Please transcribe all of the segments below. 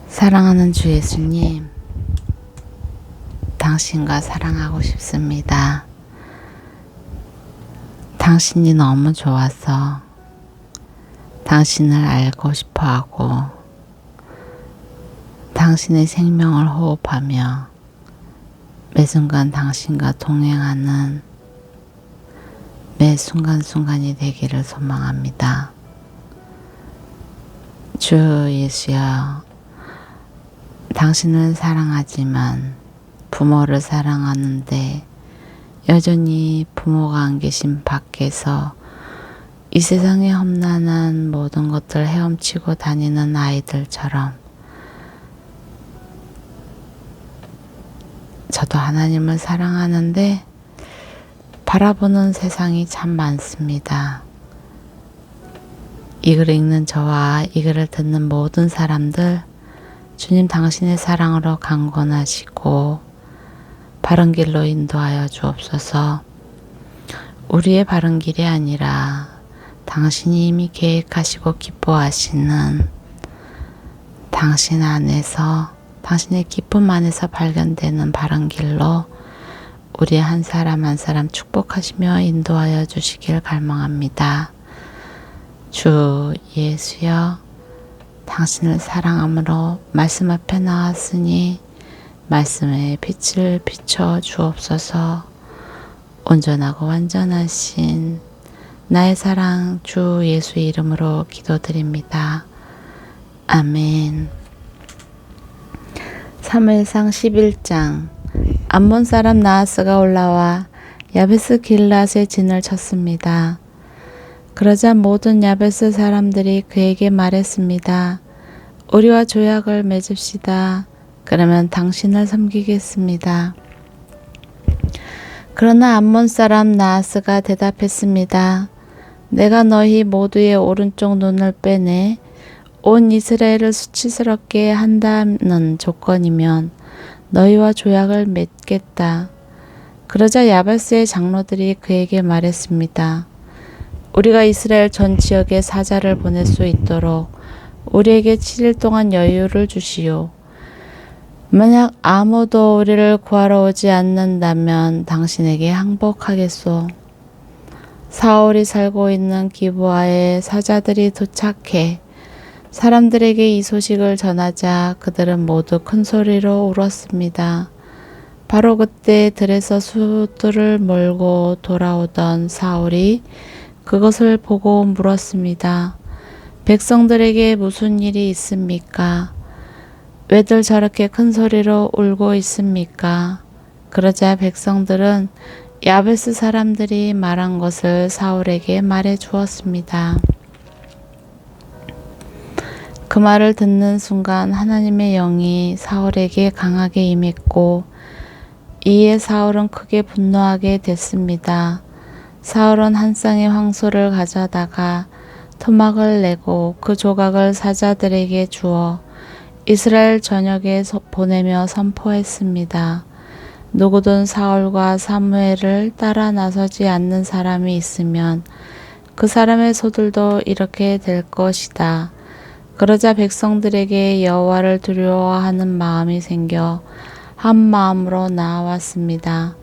사랑하는 주 예수님, 당신과 사랑하고 싶습니다. 당신이 너무 좋아서 당신을 알고 싶어 하고 당신의 생명을 호흡하며 매 순간 당신과 동행하는 매 순간순간이 되기를 소망합니다. 주 예수여, 당신을 사랑하지만 부모를 사랑하는데 여전히 부모가 안 계신 밖에서 이 세상의 험난한 모든 것들 헤엄치고 다니는 아이들처럼 저도 하나님을 사랑하는데 바라보는 세상이 참 많습니다. 이 글을 읽는 저와 이 글을 듣는 모든 사람들, 주님 당신의 사랑으로 강권하시고 바른 길로 인도하여 주옵소서. 우리의 바른 길이 아니라 당신이 이미 계획하시고 기뻐하시는 당신 안에서, 당신의 기쁨 안에서 발견되는 바른 길로 우리 한 사람 한 사람 축복하시며 인도하여 주시길 갈망합니다. 주 예수여, 당신을 사랑함으로 말씀 앞에 나왔으니 말씀에 빛을 비춰 주옵소서. 온전하고 완전하신 나의 사랑 주 예수 이름으로 기도드립니다. 아멘. 사무엘상 11장. 암몬 사람 나하스가 올라와 야베스 길랏에 진을 쳤습니다. 그러자 모든 야베스 사람들이 그에게 말했습니다. 우리와 조약을 맺읍시다. 그러면 당신을 섬기겠습니다. 그러나 암몬 사람 나하스가 대답했습니다. 내가 너희 모두의 오른쪽 눈을 빼내 온 이스라엘을 수치스럽게 한다는 조건이면 너희와 조약을 맺겠다. 그러자 야베스의 장로들이 그에게 말했습니다. 우리가 이스라엘 전 지역에 사자를 보낼 수 있도록 우리에게 7일 동안 여유를 주시오. 만약 아무도 우리를 구하러 오지 않는다면 당신에게 항복하겠소. 사울이 살고 있는 기브아에 사자들이 도착해 사람들에게 이 소식을 전하자 그들은 모두 큰 소리로 울었습니다. 바로 그때 들에서 수들을 몰고 돌아오던 사울이 그것을 보고 물었습니다. 백성들에게 무슨 일이 있습니까? 왜들 저렇게 큰 소리로 울고 있습니까? 그러자 백성들은 야베스 사람들이 말한 것을 사울에게 말해 주었습니다. 그 말을 듣는 순간 하나님의 영이 사울에게 강하게 임했고 이에 사울은 크게 분노하게 됐습니다. 사울은 한 쌍의 황소를 가져다가 토막을 내고 그 조각을 사자들에게 주어 이스라엘 전역에 보내며 선포했습니다. 누구든 사울과 사무엘을 따라 나서지 않는 사람이 있으면 그 사람의 소들도 이렇게 될 것이다. 그러자 백성들에게 여호와를 두려워하는 마음이 생겨 한 마음으로 나아왔습니다.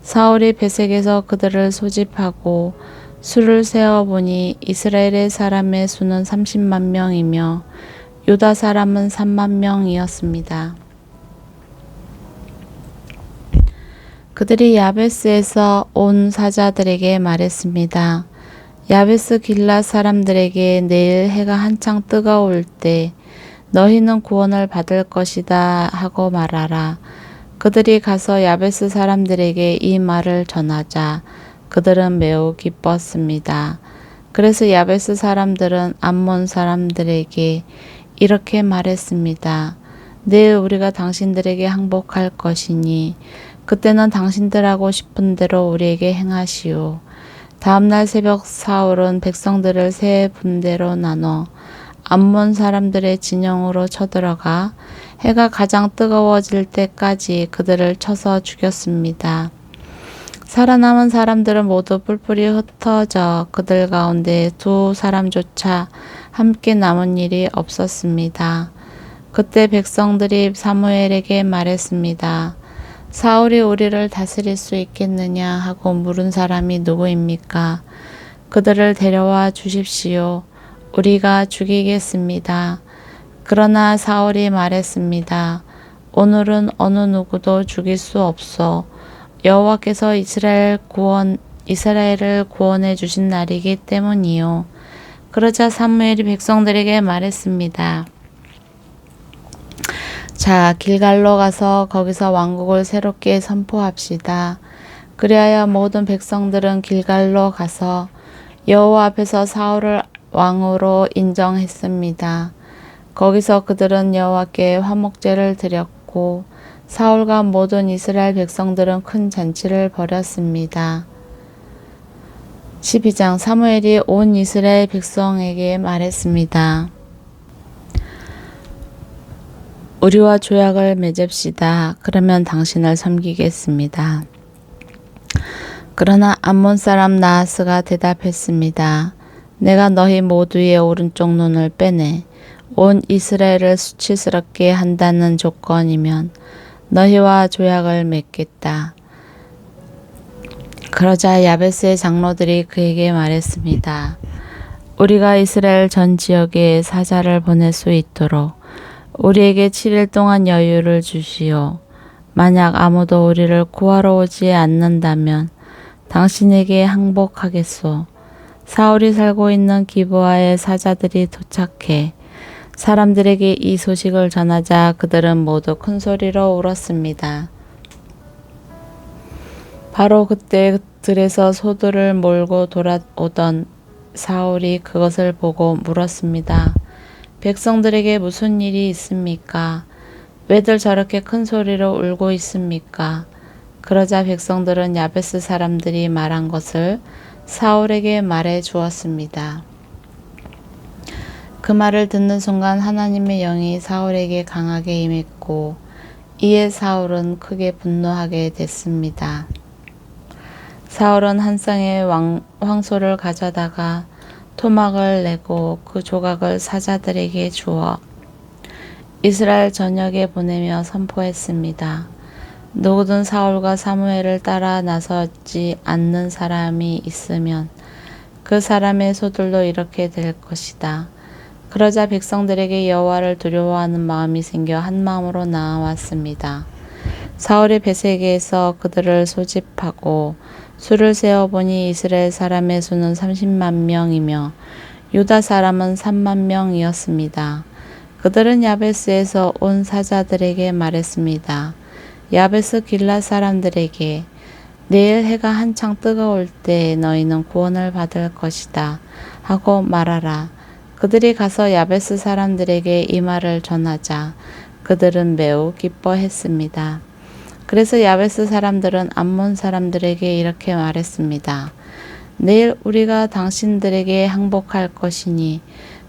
사울이 베색에서 그들을 소집하고 수를 세어보니 이스라엘의 사람의 수는 30만 명이며 유다 사람은 3만 명이었습니다. 그들이 야베스에서 온 사자들에게 말했습니다. 야베스 길랏 사람들에게 내일 해가 한창 뜨거울 때 너희는 구원을 받을 것이다 하고 말하라. 그들이 가서 야베스 사람들에게 이 말을 전하자 그들은 매우 기뻤습니다. 그래서 야베스 사람들은 암몬 사람들에게 이렇게 말했습니다. 내일 우리가 당신들에게 항복할 것이니 그때는 당신들 하고 싶은 대로 우리에게 행하시오. 다음날 새벽 사울은 백성들을 세 분대로 나눠 암몬 사람들의 진영으로 쳐들어가 해가 가장 뜨거워질 때까지 그들을 쳐서 죽였습니다. 살아남은 사람들은 모두 뿔뿔이 흩어져 그들 가운데 두 사람조차 함께 남은 일이 없었습니다. 그때 백성들이 사무엘에게 말했습니다. 사울이 우리를 다스릴 수 있겠느냐 하고 물은 사람이 누구입니까? 그들을 데려와 주십시오. 우리가 죽이겠습니다. 그러나 사울이 말했습니다. 오늘은 어느 누구도 죽일 수 없어. 여호와께서 이스라엘을 구원해 주신 날이기 때문이요. 그러자 사무엘이 백성들에게 말했습니다. 자, 길갈로 가서 거기서 왕국을 새롭게 선포합시다. 그리하여 모든 백성들은 길갈로 가서 여호와 앞에서 사울을 왕으로 인정했습니다. 거기서 그들은 여호와께 화목제를 드렸고 사울과 모든 이스라엘 백성들은 큰 잔치를 벌였습니다. 12장 사무엘이 온 이스라엘 백성에게 말했습니다. 우리와 조약을 맺읍시다. 그러면 당신을 섬기겠습니다. 그러나 암몬 사람 나하스가 대답했습니다. 내가 너희 모두의 오른쪽 눈을 빼내 온 이스라엘을 수치스럽게 한다는 조건이면 너희와 조약을 맺겠다. 그러자 야베스의 장로들이 그에게 말했습니다. 우리가 이스라엘 전 지역에 사자를 보낼 수 있도록 우리에게 7일 동안 여유를 주시오. 만약 아무도 우리를 구하러 오지 않는다면 당신에게 항복하겠소. 사울이 살고 있는 기브아의 사자들이 도착해 사람들에게 이 소식을 전하자 그들은 모두 큰 소리로 울었습니다. 바로 그때 들에서 소들을 몰고 돌아오던 사울이 그것을 보고 물었습니다. 백성들에게 무슨 일이 있습니까? 왜들 저렇게 큰 소리로 울고 있습니까? 그러자 백성들은 야베스 사람들이 말한 것을 사울에게 말해 주었습니다. 그 말을 듣는 순간 하나님의 영이 사울에게 강하게 임했고 이에 사울은 크게 분노하게 됐습니다. 사울은 한 쌍의 황소를 가져다가 토막을 내고 그 조각을 사자들에게 주어 이스라엘 전역에 보내며 선포했습니다. 누구든 사울과 사무엘을 따라 나서지 않는 사람이 있으면 그 사람의 소들도 이렇게 될 것이다. 그러자 백성들에게 여호와를 두려워하는 마음이 생겨 한 마음으로 나아왔습니다. 사울이 베세게에서 그들을 소집하고 수를 세어보니 이스라엘 사람의 수는 30만 명이며 유다 사람은 3만 명이었습니다. 그들은 야베스에서 온 사자들에게 말했습니다. 야베스 길라 사람들에게 내일 해가 한창 뜨거울 때 너희는 구원을 받을 것이다 하고 말하라. 그들이 가서 야베스 사람들에게 이 말을 전하자 그들은 매우 기뻐했습니다. 그래서 야베스 사람들은 암몬 사람들에게 이렇게 말했습니다. 내일 우리가 당신들에게 항복할 것이니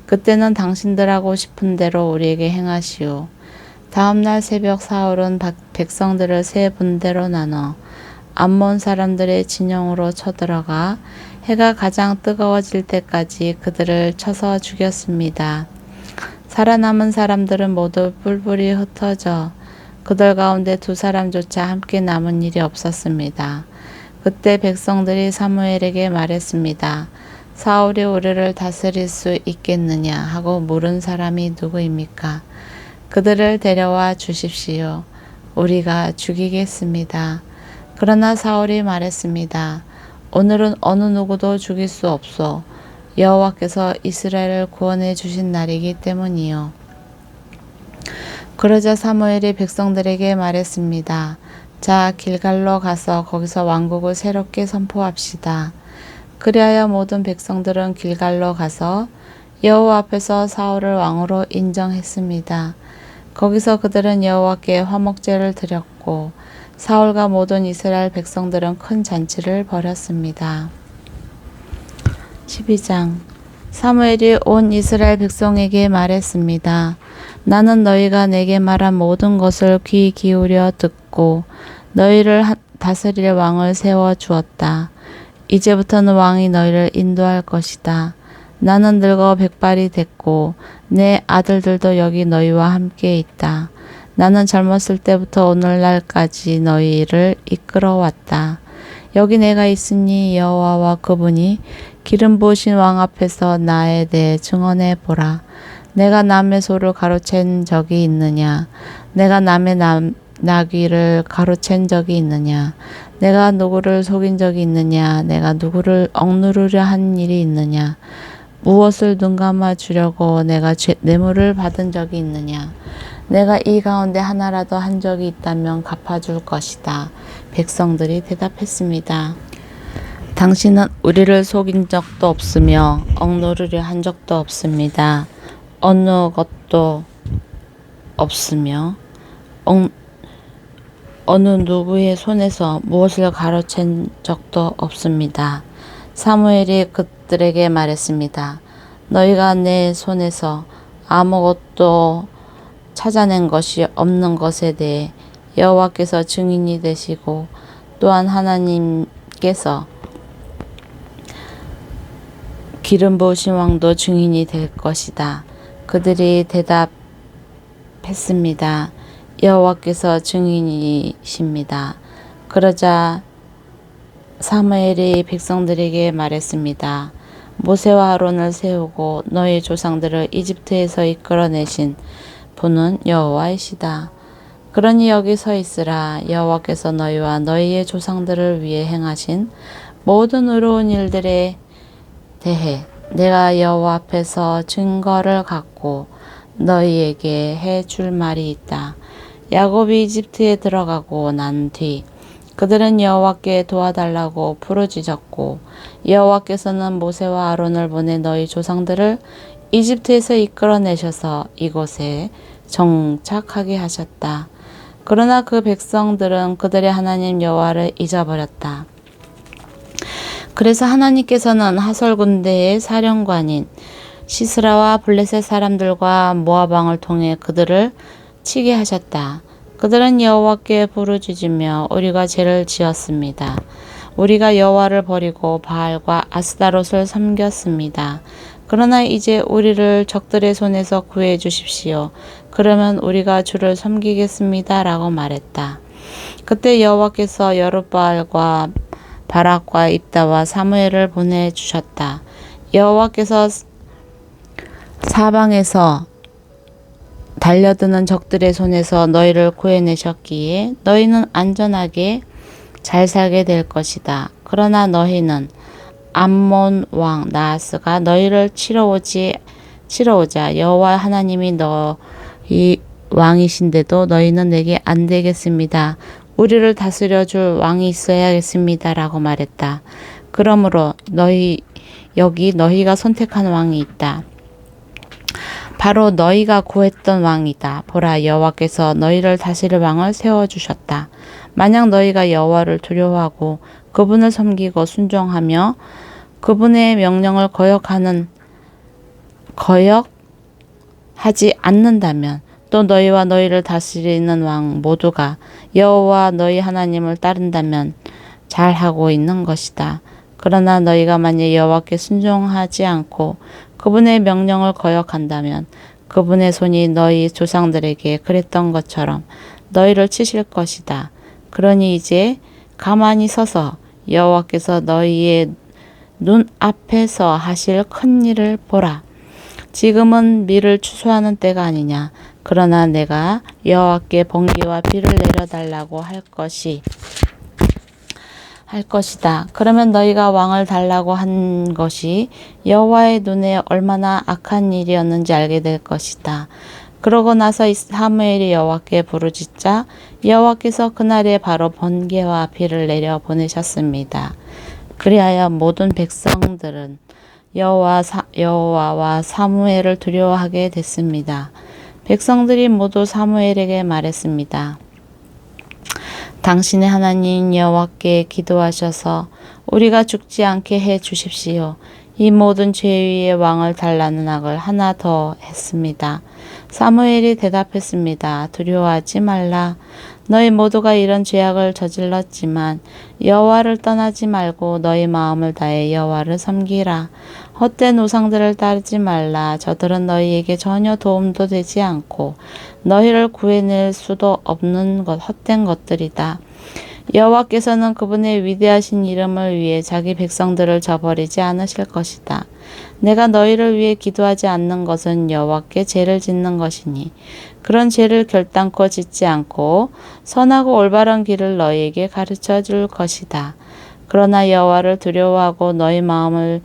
그때는 당신들 하고 싶은 대로 우리에게 행하시오. 다음날 새벽 사울은 백성들을 세 분대로 나눠 암몬 사람들의 진영으로 쳐들어가 해가 가장 뜨거워질 때까지 그들을 쳐서 죽였습니다. 살아남은 사람들은 모두 뿔뿔이 흩어져 그들 가운데 2사람조차 함께 남은 일이 없었습니다. 그때 백성들이 사무엘에게 말했습니다. 사울이 우리를 다스릴 수 있겠느냐 하고 물은 사람이 누구입니까? 그들을 데려와 주십시오. 우리가 죽이겠습니다. 그러나 사울이 말했습니다. 오늘은 어느 누구도 죽일 수 없소. 여호와께서 이스라엘을 구원해 주신 날이기 때문이요. 그러자 사무엘이 백성들에게 말했습니다. 자, 길갈로 가서 거기서 왕국을 새롭게 선포합시다. 그리하여 모든 백성들은 길갈로 가서 여호와 앞에서 사울을 왕으로 인정했습니다. 거기서 그들은 여호와께 화목제를 드렸고 사울과 모든 이스라엘 백성들은 큰 잔치를 벌였습니다. 12장 사무엘이 온 이스라엘 백성에게 말했습니다. 나는 너희가 내게 말한 모든 것을 귀 기울여 듣고 너희를 다스릴 왕을 세워 주었다. 이제부터는 왕이 너희를 인도할 것이다. 나는 늙어 백발이 됐고 내 아들들도 여기 너희와 함께 있다. 나는 젊었을 때부터 오늘날까지 너희를 이끌어왔다. 여기 내가 있으니 여호와와 그분이 기름 부으신 왕 앞에서 나에 대해 증언해 보라. 내가 남의 소를 가로챈 적이 있느냐? 내가 남의 나귀를 가로챈 적이 있느냐? 내가 누구를 속인 적이 있느냐? 내가 누구를 억누르려 한 일이 있느냐? 무엇을 눈감아 주려고 내가 뇌물을 받은 적이 있느냐? 내가 이 가운데 하나라도 한 적이 있다면 갚아줄 것이다. 백성들이 대답했습니다. 당신은 우리를 속인 적도 없으며 억누르려 한 적도 없습니다. 어느 것도 없으며 어느 누구의 손에서 무엇을 가로챈 적도 없습니다. 사무엘이 그들에게 말했습니다. 너희가 내 손에서 아무것도 찾아낸 것이 없는 것에 대해 여호와께서 증인이 되시고 또한 하나님께서 기름 부으신 왕도 증인이 될 것이다. 그들이 대답했습니다. 여호와께서 증인이십니다. 그러자 사무엘이 백성들에게 말했습니다. 모세와 아론을 세우고 너희 조상들을 이집트에서 이끌어내신 분은 여호와이시다. 그러니 여기 서 있으라. 여호와께서 너희와 너희의 조상들을 위해 행하신 모든 의로운 일들에 대해 내가 여호와 앞에서 증거를 갖고 너희에게 해줄 말이 있다. 야곱이 이집트에 들어가고 난 뒤 그들은 여호와께 도와달라고 부르짖었고 여호와께서는 모세와 아론을 보내 너희 조상들을 이집트에서 이끌어내셔서 이곳에 정착하게 하셨다. 그러나 그 백성들은 그들의 하나님 여호와를 잊어버렸다. 그래서 하나님께서는 하솔 군대의 사령관인 시스라와 블레셋 사람들과 모압 왕을 통해 그들을 치게 하셨다. 그들은 여호와께 부르짖으며 우리가 죄를 지었습니다. 우리가 여호와를 버리고 바알과 아스다롯을 섬겼습니다. 그러나 이제 우리를 적들의 손에서 구해 주십시오. 그러면 우리가 주를 섬기겠습니다. 라고 말했다. 그때 여호와께서 여룻바알과 바락과 입다와 사무엘을 보내주셨다. 여호와께서 사방에서 달려드는 적들의 손에서 너희를 구해내셨기에 너희는 안전하게 잘 살게 될 것이다. 그러나 너희는 암몬 왕 나하스가 너희를 치러오자 여호와 하나님이 너희 왕이신데도 너희는 내게 안 되겠습니다. 우리를 다스려 줄 왕이 있어야겠습니다. 라고 말했다. 그러므로 여기 너희가 선택한 왕이 있다. 바로 너희가 구했던 왕이다. 보라, 여호와께서 너희를 다스릴 왕을 세워주셨다. 만약 너희가 여호와를 두려워하고 그분을 섬기고 순종하며 그분의 명령을 거역하지 않는다면 또 너희와 너희를 다스리는 왕 모두가 여호와 너희 하나님을 따른다면 잘하고 있는 것이다. 그러나 너희가 만약 여호와께 순종하지 않고 그분의 명령을 거역한다면 그분의 손이 너희 조상들에게 그랬던 것처럼 너희를 치실 것이다. 그러니 이제 가만히 서서 여호와께서 너희의 눈 앞에서 하실 큰 일을 보라. 지금은 밀을 추수하는 때가 아니냐. 그러나 내가 여호와께 번개와 비를 내려달라고 할 것이다. 그러면 너희가 왕을 달라고 한 것이 여호와의 눈에 얼마나 악한 일이었는지 알게 될 것이다. 그러고 나서 사무엘이 여호와께 부르짖자 여호와께서 그날에 바로 번개와 비를 내려 보내셨습니다. 그리하여 모든 백성들은 여호와와 사무엘을 두려워하게 됐습니다. 백성들이 모두 사무엘에게 말했습니다. 당신의 하나님 여호와께 기도하셔서 우리가 죽지 않게 해 주십시오. 이 모든 죄 위에 왕을 달라는 악을 하나 더 했습니다. 사무엘이 대답했습니다. 두려워하지 말라. 너희 모두가 이런 죄악을 저질렀지만 여호와를 떠나지 말고 너희 마음을 다해 여호와를 섬기라. 헛된 우상들을 따르지 말라. 저들은 너희에게 전혀 도움도 되지 않고 너희를 구해낼 수도 없는 헛된 것들이다. 여호와께서는 그분의 위대하신 이름을 위해 자기 백성들을 저버리지 않으실 것이다. 내가 너희를 위해 기도하지 않는 것은 여호와께 죄를 짓는 것이니 그런 죄를 결단코 짓지 않고 선하고 올바른 길을 너희에게 가르쳐 줄 것이다. 그러나 여호와를 두려워하고 너희 마음을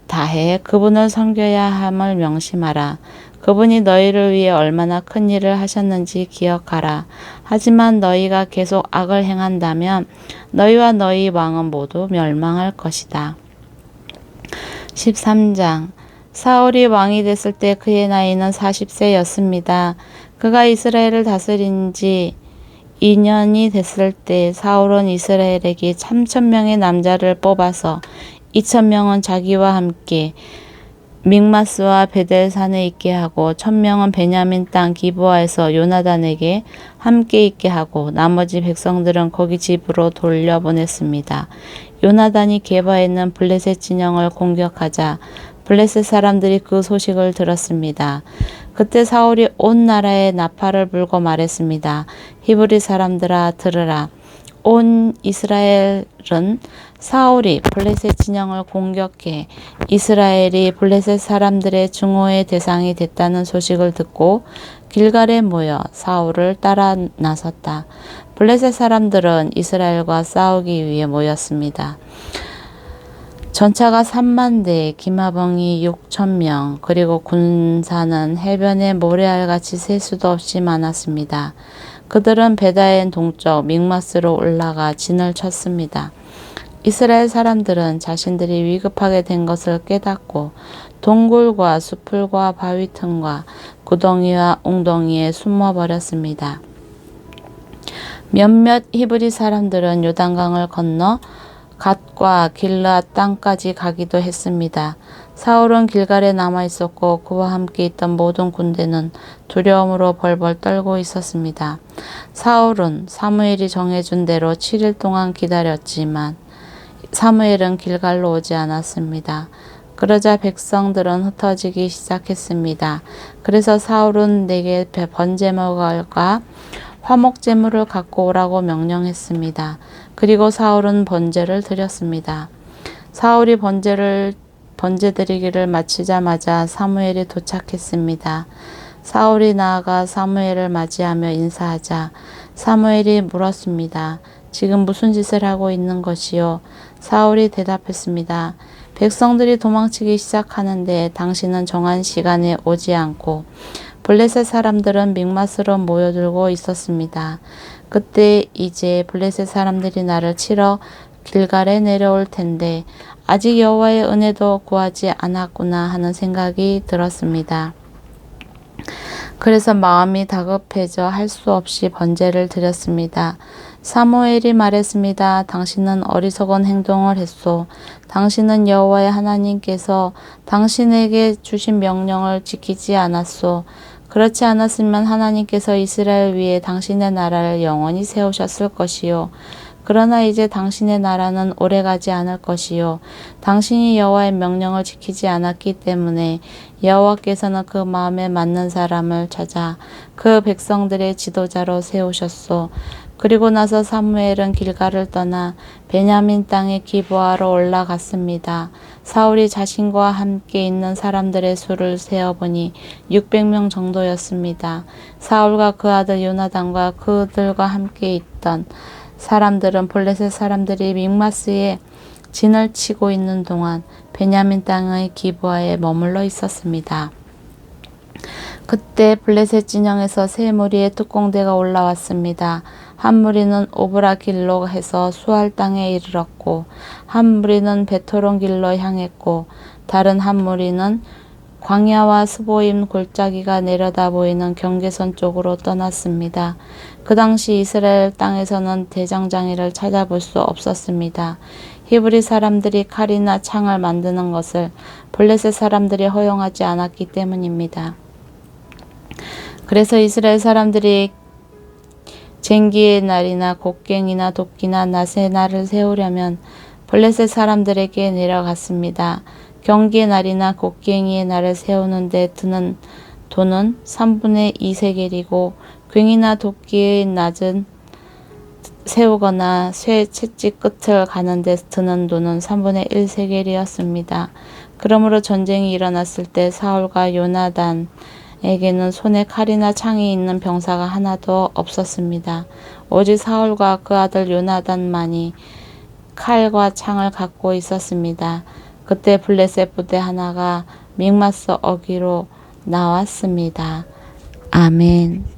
다해 그분을 섬겨야 함을 명심하라. 그분이 너희를 위해 얼마나 큰 일을 하셨는지 기억하라. 하지만 너희가 계속 악을 행한다면 너희와 너희 왕은 모두 멸망할 것이다. 13장 사울이 왕이 됐을 때 그의 나이는 40세였습니다. 그가 이스라엘을 다스린 지 2년이 됐을 때 사울은 이스라엘에게 3,000명의 남자를 뽑아서 2,000명은 자기와 함께 믹마스와 베델산에 있게 하고 1,000명은 베냐민 땅 기브아에서 요나단에게 함께 있게 하고 나머지 백성들은 거기 집으로 돌려보냈습니다. 요나단이 게바에 있는 블레셋 진영을 공격하자 블레셋 사람들이 그 소식을 들었습니다. 그때 사울이 온 나라에 나팔을 불고 말했습니다. 히브리 사람들아 들으라. 온 이스라엘은 사울이 블레셋 진영을 공격해 이스라엘이 블레셋 사람들의 증오의 대상이 됐다는 소식을 듣고 길갈에 모여 사울을 따라 나섰다. 블레셋 사람들은 이스라엘과 싸우기 위해 모였습니다. 전차가 3만 대, 기마병이 6,000명, 그리고 군사는 해변의 모래알같이 셀 수도 없이 많았습니다. 그들은 베다엔 동쪽 믹마스로 올라가 진을 쳤습니다. 이스라엘 사람들은 자신들이 위급하게 된 것을 깨닫고 동굴과 수풀과 바위 틈과 구덩이와 웅덩이에 숨어버렸습니다. 몇몇 히브리 사람들은 요단강을 건너 갓과 길르앗 땅까지 가기도 했습니다. 사울은 길갈에 남아 있었고 그와 함께 있던 모든 군대는 두려움으로 벌벌 떨고 있었습니다. 사울은 사무엘이 정해준 대로 7일 동안 기다렸지만 사무엘은 길갈로 오지 않았습니다. 그러자 백성들은 흩어지기 시작했습니다. 그래서 사울은 내게 번제물과 화목제물을 갖고 오라고 명령했습니다. 그리고 사울은 번제를 드렸습니다. 사울이 번제 드리기를 마치자마자 사무엘이 도착했습니다. 사울이 나아가 사무엘을 맞이하며 인사하자 사무엘이 물었습니다. 지금 무슨 짓을 하고 있는 것이요? 사울이 대답했습니다. 백성들이 도망치기 시작하는데 당신은 정한 시간에 오지 않고 블레셋 사람들은 믹마스로 모여들고 있었습니다. 그때 이제 블레셋 사람들이 나를 치러 길갈에 내려올 텐데 아직 여호와의 은혜도 구하지 않았구나 하는 생각이 들었습니다. 그래서 마음이 다급해져 할 수 없이 번제를 드렸습니다. 사무엘이 말했습니다. 당신은 어리석은 행동을 했소. 당신은 여호와의 하나님께서 당신에게 주신 명령을 지키지 않았소. 그렇지 않았으면 하나님께서 이스라엘 위에 당신의 나라를 영원히 세우셨을 것이요. 그러나 이제 당신의 나라는 오래가지 않을 것이요. 당신이 여호와의 명령을 지키지 않았기 때문에 여호와께서는 그 마음에 맞는 사람을 찾아 그 백성들의 지도자로 세우셨소. 그리고 나서 사무엘은 길갈을 떠나 베냐민 땅의 기브아로 올라갔습니다. 사울이 자신과 함께 있는 사람들의 수를 세어보니 600명 정도였습니다. 사울과 그 아들 요나단과 그들과 함께 있던 사람들은 블레셋 사람들이 믹마스에 진을 치고 있는 동안 베냐민 땅의 기브아에 머물러 있었습니다. 그때 블레셋 진영에서 세 무리의 특공대가 올라왔습니다. 한 무리는 오브라 길로 해서 수알 땅에 이르렀고 한 무리는 베토론 길로 향했고 다른 한 무리는 광야와 스보임 골짜기가 내려다 보이는 경계선 쪽으로 떠났습니다. 그 당시 이스라엘 땅에서는 대장장이를 찾아볼 수 없었습니다. 히브리 사람들이 칼이나 창을 만드는 것을 블레셋 사람들이 허용하지 않았기 때문입니다. 그래서 이스라엘 사람들이 쟁기의 날이나 곡괭이나 도끼나 낫의 날을 세우려면 블레셋 사람들에게 내려갔습니다. 경기의 날이나 곡괭이의 날을 세우는데 드는 돈은 3분의 2 세겔이고 괭이나 도끼의 낫은 세우거나 쇠 채찍 끝을 가는데 드는 돈은 3분의 1 세겔이었습니다. 그러므로 전쟁이 일어났을 때 사울과 요나단에게는 손에 칼이나 창이 있는 병사가 하나도 없었습니다. 오직 사울과 그 아들 요나단만이 칼과 창을 갖고 있었습니다. 그때 블레셋 부대 하나가 mik마스 어기로 나왔습니다. 아멘.